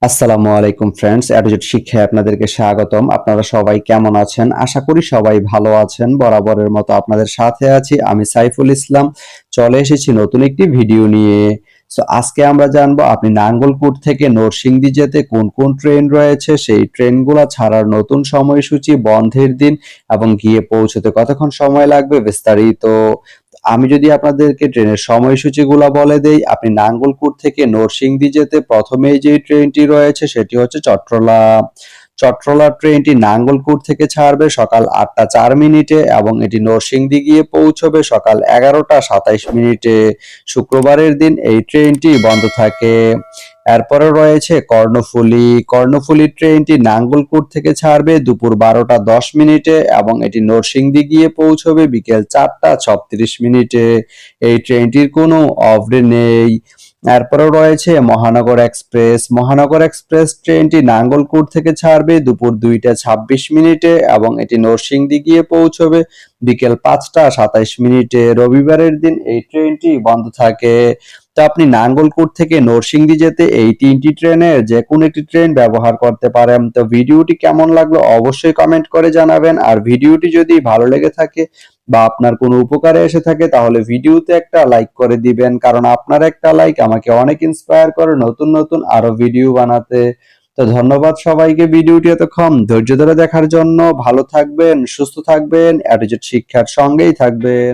আসসালামু আলাইকুম ফ্রেন্ডস, অ্যাডুজেট শিক্ষায় আপনাদেরকে স্বাগতম। আপনারা সবাই কেমন আছেন? আশা করি সবাই ভালো আছেন। বরাবরের মতো আপনাদের সাথে আছি আমি সাইফুল ইসলাম। চলে এসেছি নতুন একটি ভিডিও নিয়ে। আজকে আমরা জানবো আপনি নাঙ্গলকোট থেকে নরসিংদী যেতে কোন কোন ট্রেন রয়েছে, সেই ট্রেনগুলো ছাড়ার নতুন সময়সূচি, বন্ধের দিন এবং গিয়ে পৌঁছতে কতক্ষণ সময় লাগবে বিস্তারিত। আমি যদি আপনাদেরকে ট্রেনের সময়সূচিগুলো বলে দেই, আপনি নাঙ্গলকোট থেকে নরসিংদী যেতে প্রথমেই যে ট্রেনটি রয়েছে সেটি হচ্ছে চট্টলা। চট্টলা ট্রেনটি নাঙ্গলকোট থেকে ছাড়বে সকাল 8টা 4 মিনিটে এবং এটি নরসিংদী গিয়ে পৌঁছবে সকাল 11টা 27 মিনিটে। শুক্রবারের দিন এই ট্রেনটি বন্ধ থাকে। এরপরে রয়েছে কর্ণফুলী। কর্ণফুলী ট্রেনটি নাঙ্গলকোট থেকে ছাড়বে দুপুর 12টা 10 মিনিটে এবং এটি নরসিংদী গিয়ে পৌঁছবে বিকেল 4টা 36 মিনিটে। এই ট্রেনটির কোনো অফ ডে নেই। এরপরে রয়েছে মহানগর এক্সপ্রেস। মহানগর এক্সপ্রেস ট্রেনটি নাঙ্গলকোট থেকে ছাড়বে দুপুর 2টা 26 মিনিটে এবং এটি নরসিংদী গিয়ে পৌঁছবে বিকেল 5টা 27 মিনিটে। রবিবারের দিন এই ট্রেনটি বন্ধ থাকে। তো আপনি নাঙ্গলকোট থেকে নরসিংদী যেতে এই তিনটি ট্রেনের যে কোনো একটি ট্রেন ব্যবহার করতে পারেন। তো ভিডিওটি কেমন লাগলো অবশ্যই কমেন্ট করে জানাবেন। আর ভিডিওটি যদি ভালো লেগে থাকে বা আপনার কোনো উপকারে এসে থাকে তাহলে ভিডিওতে একটা লাইক করে দিবেন, কারণ আপনার একটা লাইক আমাকে অনেক ইন্সপায়ার করে নতুন নতুন আরো ভিডিও বানাতে। তো ধন্যবাদ সবাইকে ভিডিওটি এতক্ষণ ধৈর্য ধরে দেখার জন্য। ভালো থাকবেন, সুস্থ থাকবেন, অ্যাডুজেট শিক্ষার সঙ্গেই থাকবেন।